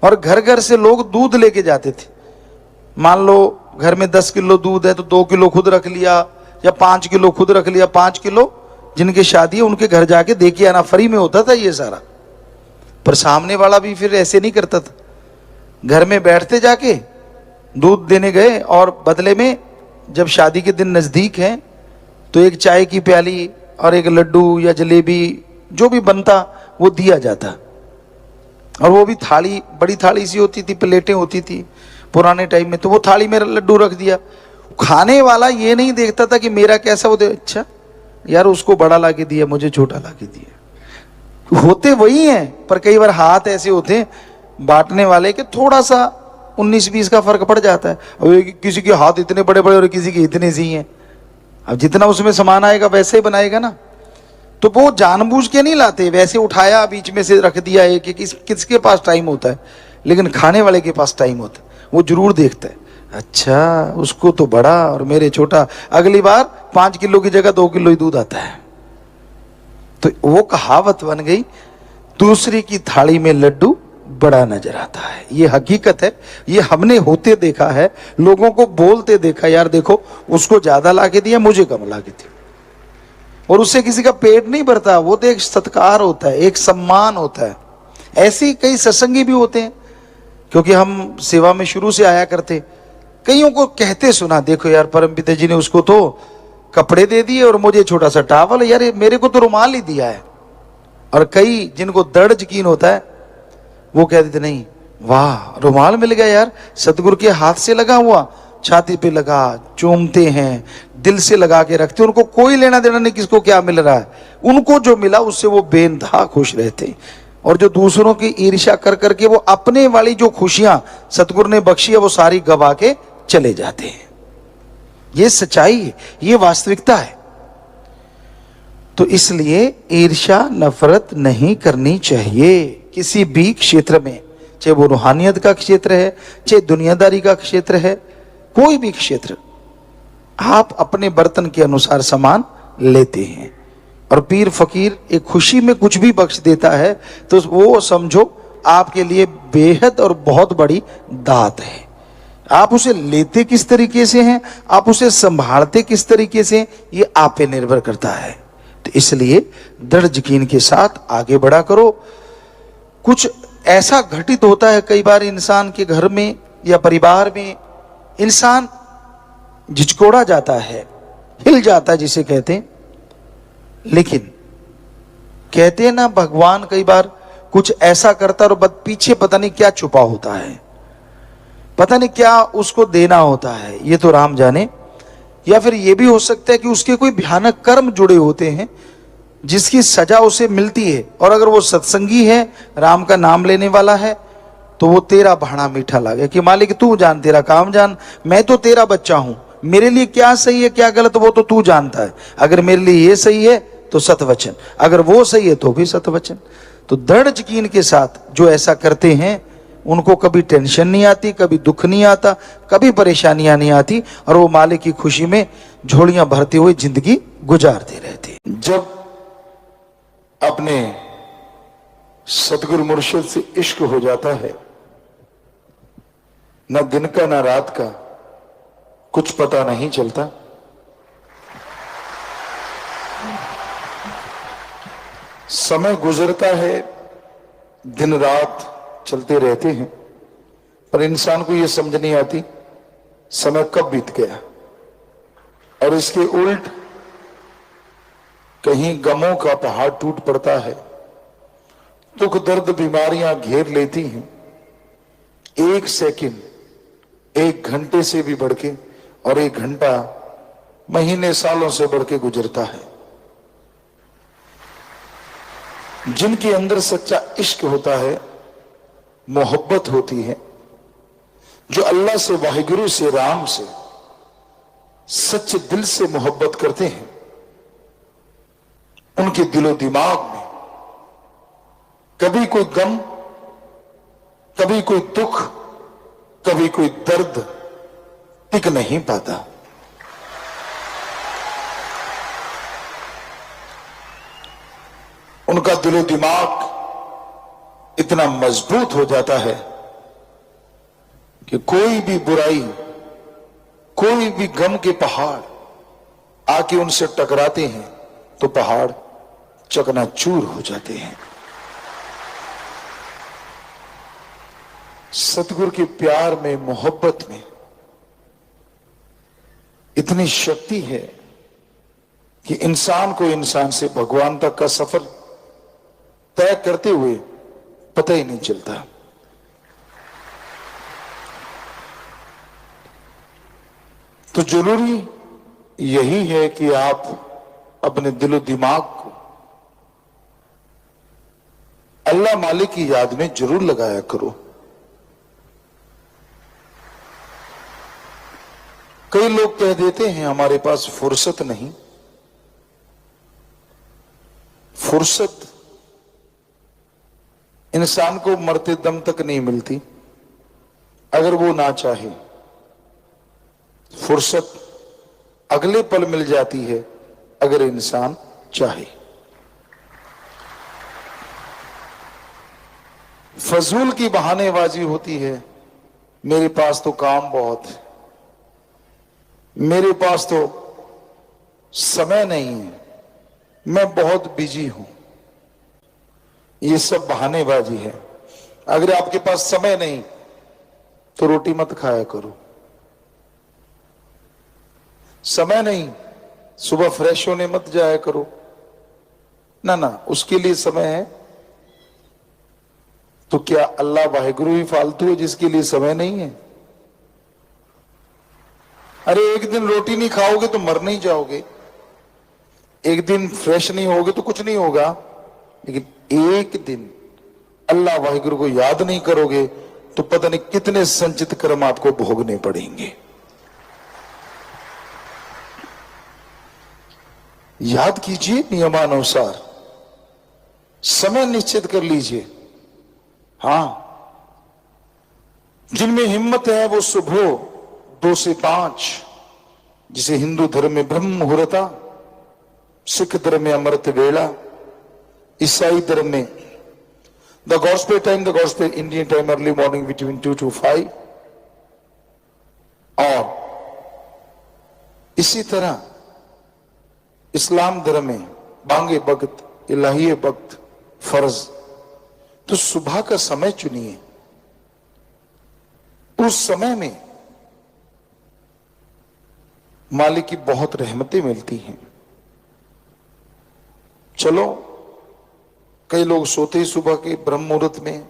और घर घर से लोग दूध लेके जाते थे। मान लो घर में 10 किलो दूध है तो 2 किलो खुद रख लिया या 5 किलो खुद रख लिया। 5 किलो जिनकी शादी है उनके घर जाके दे के आना, फ्री में होता था ये सारा। पर सामने वाला भी फिर ऐसे नहीं करता था, घर में बैठते जाके दूध देने गए और बदले में जब शादी के दिन नजदीक है तो एक चाय की प्याली और एक लड्डू या जलेबी जो भी बनता वो दिया जाता। और वो भी थाली, बड़ी थाली सी होती थी, प्लेटें होती थी पुराने टाइम में, तो वो थाली में लड्डू रख दिया। खाने वाला ये नहीं देखता था कि मेरा कैसा, वो अच्छा यार उसको बड़ा लाके दिया, मुझे छोटा लाके दिया। होते वही हैं, पर कई बार हाथ ऐसे होते हैं बांटने वाले के थोड़ा सा 19-20 का फर्क पड़ जाता है। अब किसी के हाथ इतने बड़े बड़े और किसी के इतने सी हैं, अब जितना उसमें सामान आएगा वैसे ही बनाएगा ना। तो वो जानबूझ के नहीं लाते, वैसे उठाया बीच में से रख दिया। एक किसके पास टाइम होता है, लेकिन खाने वाले के पास टाइम होता है, वो जरूर देखता है अच्छा उसको तो बड़ा और मेरे छोटा। अगली बार 5 किलो की जगह 2 किलो ही दूध आता है। तो वो कहावत बन गई, दूसरी की थाली में लड्डू बड़ा नजर आता है। ये हकीकत है, ये हमने होते देखा है, लोगों को बोलते देखा, यार देखो उसको ज्यादा लाके दिया, मुझे कम लाके दिया। और उससे किसी का पेट नहीं भरता, वो तो एक सत्कार होता है, एक सम्मान होता है। ऐसे ही कई सत्संगी भी होते हैं, क्योंकि हम सेवा में शुरू से आया करते, कईयों को कहते सुना, देखो यार परमपिता जी ने उसको तो कपड़े दे दिए और मुझे छोटा सा टावल, यार मेरे को तो रुमाल ही दिया है। और कई जिनको दृढ़ यकीन होता है वो कह देते नहीं, वाह रुमाल मिल गया यार, सतगुरु के हाथ से लगा हुआ, छाती पे लगा चूमते हैं, दिल से लगा के रखते हैं, उनको कोई लेना देना नहीं किसको क्या मिल रहा है, उनको जो मिला उससे वो बेइंतहा खुश रहते हैं। और जो दूसरों की ईर्ष्या कर करके वो अपने वाली जो खुशियां सतगुरु ने बख्शी है वो सारी गवा के चले जाते हैं। ये सच्चाई है, ये वास्तविकता है। तो इसलिए ईर्ष्या नफरत नहीं करनी चाहिए किसी भी क्षेत्र में, चाहे वो रूहानियत का क्षेत्र है, चाहे दुनियादारी का क्षेत्र है, कोई भी क्षेत्र। आप अपने बर्तन के अनुसार सामान लेते हैं और पीर फकीर एक खुशी में कुछ भी बख्श देता है तो वो समझो आपके लिए बेहद और बहुत बड़ी दात है। आप उसे लेते किस तरीके से हैं, आप उसे संभालते किस तरीके से, ये आप पे निर्भर करता है। तो इसलिए दृढ़ यकीन के साथ आगे बढ़ा करो। कुछ ऐसा घटित होता है कई बार इंसान के घर में या परिवार में, इंसान झिझकोड़ा जाता है, हिल जाता है जिसे कहते हैं। लेकिन कहते हैं ना, भगवान कई बार कुछ ऐसा करता और पीछे पता नहीं क्या छुपा होता है, पता नहीं क्या उसको देना होता है, ये तो राम जाने। या फिर ये भी हो सकता है कि उसके कोई भयानक कर्म जुड़े होते हैं जिसकी सजा उसे मिलती है। और अगर वो सत्संगी है, राम का नाम लेने वाला है, तो वो तेरा भाड़ा मीठा लागे कि मालिक तू जान, तेरा काम जान, मैं तो तेरा बच्चा हूं, मेरे लिए क्या सही है क्या गलत वो तो तू जानता है। अगर मेरे लिए ये सही है तो सतवचन, अगर वो सही है तो भी सतवचन। तो दृढ़ यकीन के साथ जो ऐसा करते हैं उनको कभी टेंशन नहीं आती, कभी दुख नहीं आता, कभी परेशानियां नहीं आती, और वो मालिक की खुशी में झोलियां भरते हुए जिंदगी गुजारते रहते। जब अपने सतगुरु मुर्शिद से इश्क हो जाता है, न दिन का न रात का कुछ पता नहीं चलता। समय गुजरता है, दिन रात चलते रहते हैं, पर इंसान को यह समझ नहीं आती समय कब बीत गया। और इसके उल्ट कहीं गमों का पहाड़ टूट पड़ता है, दुख दर्द बीमारियां घेर लेती हैं। एक सेकंड एक घंटे से भी बढ़ के, और एक घंटा महीने सालों से बढ़ के गुजरता है। जिनके अंदर सच्चा इश्क होता है, मोहब्बत होती है, जो अल्लाह से, वाहिगुरु से, राम से सच्चे दिल से मोहब्बत करते हैं, उनके दिलो दिमाग में कभी कोई गम, कभी कोई दुख, कभी कोई दर्द टिक नहीं पाता। उनका दिलो दिमाग इतना मजबूत हो जाता है कि कोई भी बुराई, कोई भी गम के पहाड़ आके उनसे टकराते हैं तो पहाड़ चकनाचूर हो जाते हैं। सतगुरु के प्यार में, मोहब्बत में इतनी शक्ति है कि इंसान को इंसान से भगवान तक का सफर तय करते हुए पता ही नहीं चलता। तो जरूरी यही है कि आप अपने दिलो दिमाग को अल्लाह मालिक की याद में जरूर लगाया करो। कई लोग कह देते हैं हमारे पास फुर्सत नहीं। फुर्सत इंसान को मरते दम तक नहीं मिलती अगर वो ना चाहे। फुर्सत अगले पल मिल जाती है अगर इंसान चाहे। फजूल की बहानेबाजी होती है, मेरे पास तो काम बहुत है, मेरे पास तो समय नहीं है, मैं बहुत बिजी हूं। ये सब बहानेबाजी है। अगर आपके पास समय नहीं तो रोटी मत खाया करो। समय नहीं, सुबह फ्रेश होने मत जाया करो। ना ना, उसके लिए समय है। तो क्या अल्लाह वाहिगुरु ही फालतू है जिसके लिए समय नहीं है? अरे एक दिन रोटी नहीं खाओगे तो मर नहीं जाओगे, एक दिन फ्रेश नहीं होगे तो कुछ नहीं होगा, लेकिन एक दिन अल्लाह वाहिगुरु को याद नहीं करोगे तो पता नहीं कितने संचित कर्म आपको भोगने पड़ेंगे। याद कीजिए नियमानुसार, समय निश्चित कर लीजिए। हां, जिनमें हिम्मत है वो सुबह 2 से 5, जिसे हिंदू धर्म में ब्रह्म मुहूर्ता, सिख धर्म में अमृत वेला, ईसाई धर्म में the gospel time, the gospel Indian time early morning between 2 to 5, और इसी तरह इस्लाम धर्म में बांगे वक्त, इलाही वक्त, फर्ज। तो सुबह का समय चुनिए, उस समय में मालिक की बहुत रहमतें मिलती हैं। चलो, कई लोग सोते ही सुबह के ब्रह्म मुहूर्त में,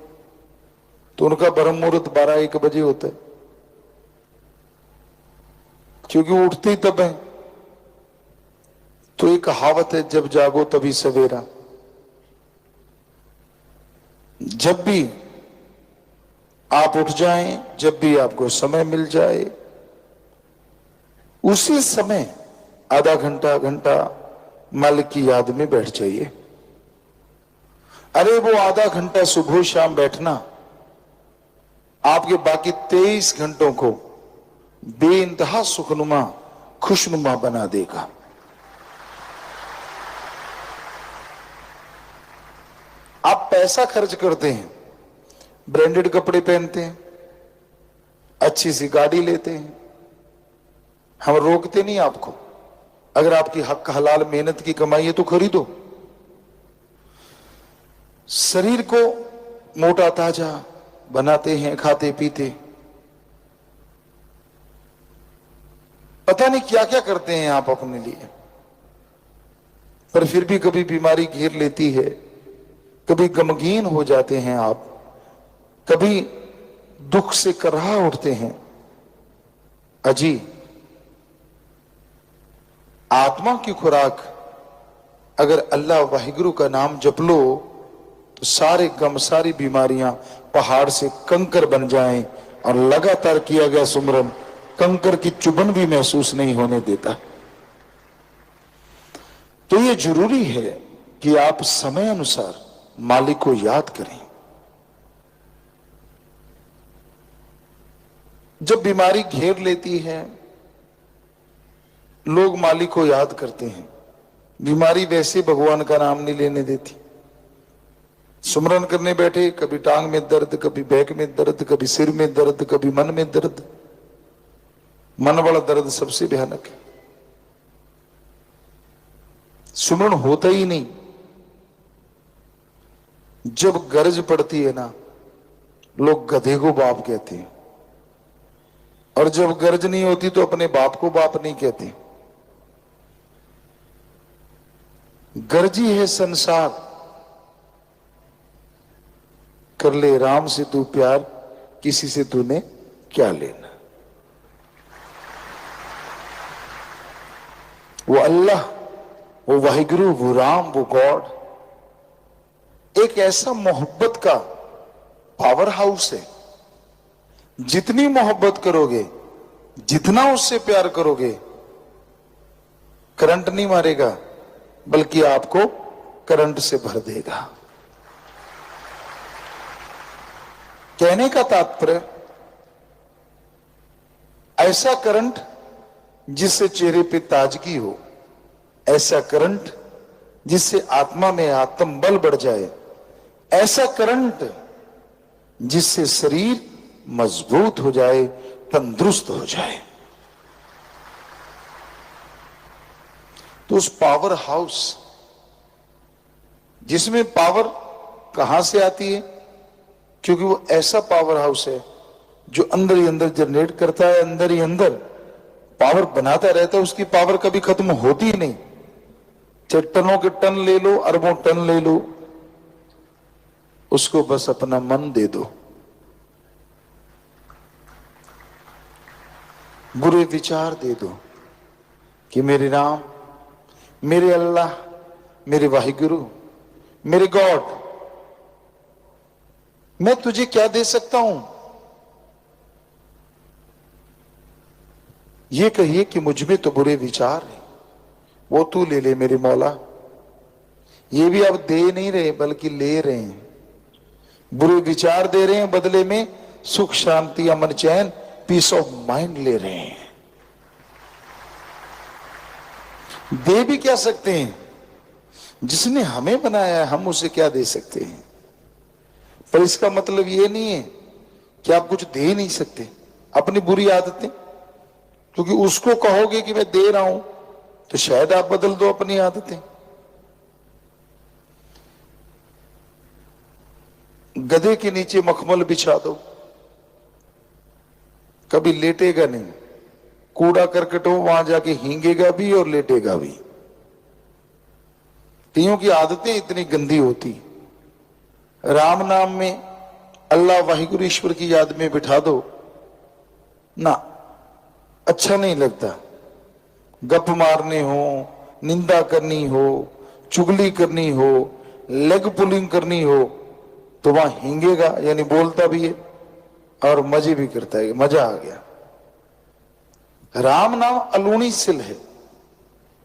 तो उनका ब्रह्म मुहूर्त 12-1 बजे होता है, क्योंकि वो उठते ही तब है। तो एक कहावत है, जब जागो तभी सवेरा। जब भी आप उठ जाएं, जब भी आपको समय मिल जाए, उसी समय आधा घंटा घंटा मालिक की याद में बैठ जाइए। अरे वो आधा घंटा सुबह शाम बैठना आपके बाकी 23 घंटों को बेइंतहा सुखनुमा, खुशनुमा बना देगा। आप पैसा खर्च करते हैं, ब्रांडेड कपड़े पहनते हैं, अच्छी सी गाड़ी लेते हैं, हम रोकते नहीं आपको। अगर आपकी हक हलाल मेहनत की कमाई है तो खरीदो। शरीर को मोटा ताजा बनाते हैं, खाते पीते, पता नहीं क्या क्या करते हैं आप अपने लिए, पर फिर भी कभी बीमारी घेर लेती है, कभी गमगीन हो जाते हैं आप, कभी दुख से कराह उठते हैं। अजी, आत्मा की खुराक अगर अल्लाह वाहिगुरु का नाम जप लो तो सारे गम, सारी बीमारियां पहाड़ से कंकर बन जाएं, और लगातार किया गया सुमरन कंकर की चुभन भी महसूस नहीं होने देता। तो ये जरूरी है कि आप समय अनुसार मालिक को याद करें। जब बीमारी घेर लेती है, लोग मालिक को याद करते हैं, बीमारी वैसे भगवान का नाम नहीं लेने देती। सुमरन करने बैठे, कभी टांग में दर्द, कभी बैक में दर्द, कभी सिर में दर्द, कभी मन में दर्द। मन वाला दर्द सबसे भयानक है, सुमरन होता ही नहीं। जब गरज पड़ती है ना, लोग गधे को बाप कहते हैं, और जब गरज नहीं होती तो अपने बाप को बाप नहीं कहते। गरजी है संसार, कर ले राम से तू प्यार, किसी से तूने क्या लेना। वो अल्लाह, वो वाहिगुरु, वो राम, वो गॉड एक ऐसा मोहब्बत का पावर हाउस है। जितनी मोहब्बत करोगे, जितना उससे प्यार करोगे, करंट नहीं मारेगा, बल्कि आपको करंट से भर देगा। कहने का तात्पर्य, ऐसा करंट जिससे चेहरे पे ताजगी हो, ऐसा करंट जिससे आत्मा में आत्म बल बढ़ जाए, ऐसा करंट जिससे शरीर मजबूत हो जाए, तंदुरुस्त हो जाए। तो उस पावर हाउस, जिसमें पावर कहां से आती है, क्योंकि वो ऐसा पावर हाउस है जो अंदर ही अंदर जनरेट करता है, अंदर ही अंदर पावर बनाता रहता है, उसकी पावर कभी खत्म होती ही नहीं। चाहे टनों के टन ले लो, अरबों टन ले लो, उसको बस अपना मन दे दो। बुरे विचार दे दो कि मेरे राम, मेरे अल्लाह, मेरे वाहिगुरु, मेरे गॉड, मैं तुझे क्या दे सकता हूं। ये कहिए कि मुझ में तो बुरे विचार हैं, वो तू ले ले मेरे मौला। ये भी अब दे नहीं रहे बल्कि ले रहे हैं। बुरे विचार दे रहे हैं, बदले में सुख, शांति, अमन, चैन, पीस ऑफ माइंड ले रहे हैं। दे भी क्या सकते हैं? जिसने हमें बनाया है हम उसे क्या दे सकते हैं? पर इसका मतलब ये नहीं है कि आप कुछ दे नहीं सकते। अपनी बुरी आदतें, क्योंकि उसको कहोगे कि मैं दे रहा हूं तो शायद आप बदल दो अपनी आदतें। गधे के नीचे मखमल बिछा दो, कभी लेटेगा नहीं। कूड़ा करकट हो वहां जाके हींगेगा भी और लेटेगा भी। कईयों की आदतें इतनी गंदी होती। राम नाम में, अल्लाह वाहिगुरु ईश्वर की याद में बिठा दो ना, अच्छा नहीं लगता। गप मारने हो, निंदा करनी हो, चुगली करनी हो, लेग पुलिंग करनी हो तो वहां हिंगेगा, यानी बोलता भी है और मजे भी करता है। मजा आ गया। राम नाम अलूणी सिल है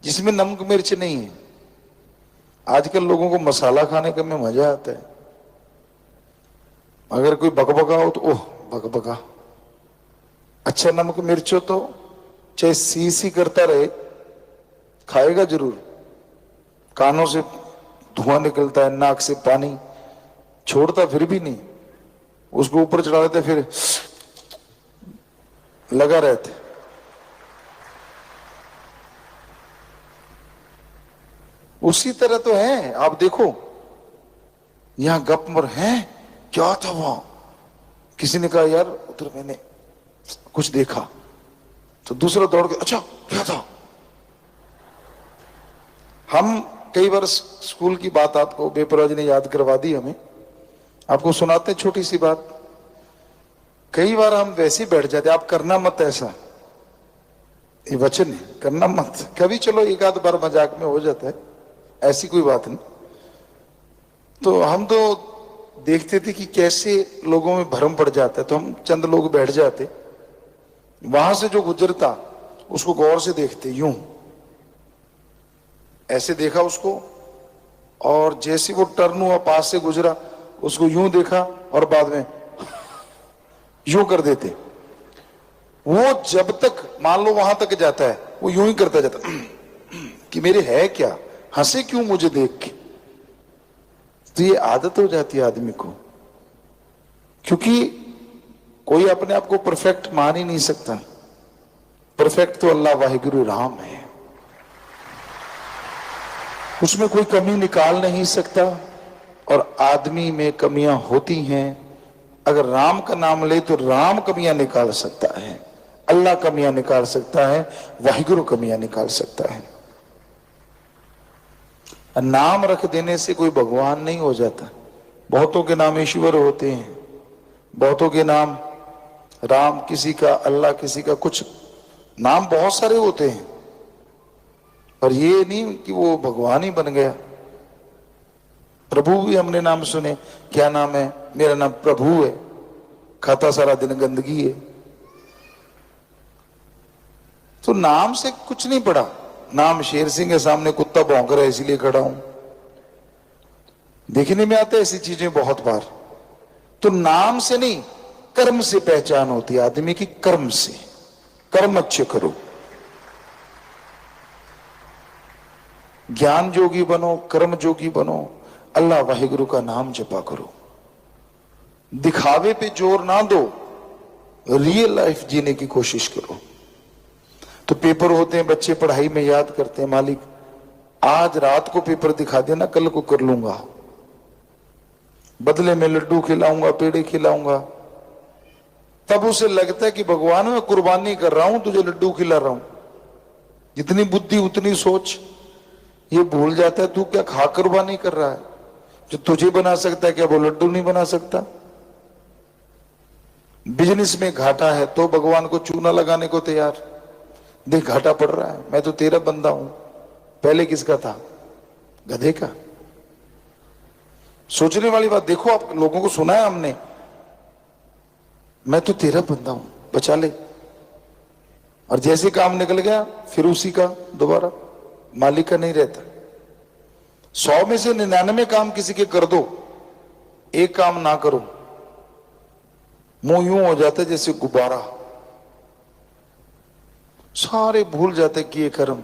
जिसमें नमक मिर्च नहीं है। आजकल लोगों को मसाला खाने का में मजा आता है। अगर कोई बकबका हो तो ओह बकबका, अच्छा नमक मिर्च हो तो चाहे सी सी करता रहे खाएगा जरूर। कानों से धुआं निकलता है, नाक से पानी छोड़ता फिर भी नहीं, उसको ऊपर चढ़ा देते फिर लगा रहते। उसी तरह तो है। आप देखो यहां गप मर है, क्या था वहां? किसी ने कहा यार उधर मैंने कुछ देखा, तो दूसरा दौड़ के अच्छा क्या था। हम कई बार स्कूल की बात आपको बेपरवाह ने याद करवा दी हमें, आपको सुनाते हैं छोटी सी बात। कई बार हम वैसे ही बैठ जाते, आप करना मत ऐसा, ये वचन है, करना मत। कभी चलो एक आध बार मजाक में हो जाता है, ऐसी कोई बात नहीं। तो हम तो देखते थे कि कैसे लोगों में भ्रम पड़ जाता है, तो हम चंद लोग बैठ जाते, वहां से जो गुजरता उसको गौर से देखते, यूं ऐसे देखा उसको, और जैसे वो टर्न हुआ पास से गुजरा उसको यूं देखा और बाद में यूं कर देते। वो जब तक मान लो वहां तक जाता है वो यूं ही करता जाता कि मेरे है क्या, हंसे क्यों मुझे देख के। तो ये आदत हो जाती है आदमी को, क्योंकि कोई अपने आप को परफेक्ट मान ही नहीं सकता। परफेक्ट तो अल्लाह वाहिगुरु राम है, उसमें कोई कमी निकाल नहीं सकता। और आदमी में कमियां होती हैं। अगर राम का नाम ले तो राम कमियां निकाल सकता है, अल्लाह कमियां निकाल सकता है, वाहिगुरु कमियां निकाल सकता है। नाम रख देने से कोई भगवान नहीं हो जाता। बहुतों के नाम ईश्वर होते हैं, बहुतों के नाम राम, किसी का अल्लाह, किसी का कुछ, नाम बहुत सारे होते हैं, पर ये नहीं कि वो भगवान ही बन गया। प्रभु भी हमने नाम सुने, क्या नाम है? मेरा नाम प्रभु है, खाता सारा दिन गंदगी है। तो नाम से कुछ नहीं पड़ा। नाम शेर सिंह के सामने कुत्ता भौंक रहा है इसलिए खड़ा हूं, देखने में आता है ऐसी चीजें बहुत बार। तो नाम से नहीं, कर्म से पहचान होती है आदमी की। कर्म से, कर्म अच्छे करो, ज्ञान जोगी बनो, कर्म जोगी बनो, अल्लाह वाहिगुरु का नाम जपा करो। दिखावे पे जोर ना दो, रियल लाइफ जीने की कोशिश करो। तो पेपर होते हैं, बच्चे पढ़ाई में याद करते हैं, मालिक आज रात को पेपर दिखा देना, कल को कर लूंगा, बदले में लड्डू खिलाऊंगा, पेड़े खिलाऊंगा। तब उसे लगता है कि भगवान मैं कुर्बानी कर रहा हूं, तुझे लड्डू खिला रहा हूं। जितनी बुद्धि उतनी सोच। ये भूल जाता है तू क्या खा कुर्बानी कर रहा है। जो तुझे बना सकता है क्या वो लड्डू नहीं बना सकता? बिजनेस में घाटा है तो भगवान को चूना लगाने को तैयार। देख घाटा पड़ रहा है, मैं तो तेरा बंदा हूं। पहले किसका था? गधे का। सोचने वाली बात। देखो आप लोगों को सुना है हमने, मैं तो तेरा बंदा हूं, बचा ले। और जैसे काम निकल गया फिर उसी का दोबारा, मालिक का नहीं रहता। 100 में से 99 काम किसी के कर दो, एक काम ना करो, मुंह यूं हो जाता है जैसे गुब्बारा, सारे भूल जाते किए कर्म।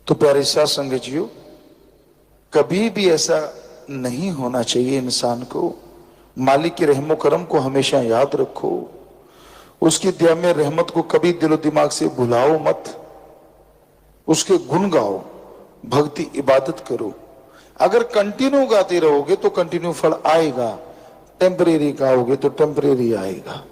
तो प्यारे साथ संगत जियो, कभी भी ऐसा नहीं होना चाहिए इंसान को। मालिक के रहमो करम को हमेशा याद रखो, उसकी दया में रहमत को कभी दिलो दिमाग से भुलाओ मत, उसके गुण गाओ, भक्ति इबादत करो। अगर कंटिन्यू गाते रहोगे तो कंटिन्यू फल आएगा, टेम्परेरी गाओगे तो टेम्परेरी आएगा।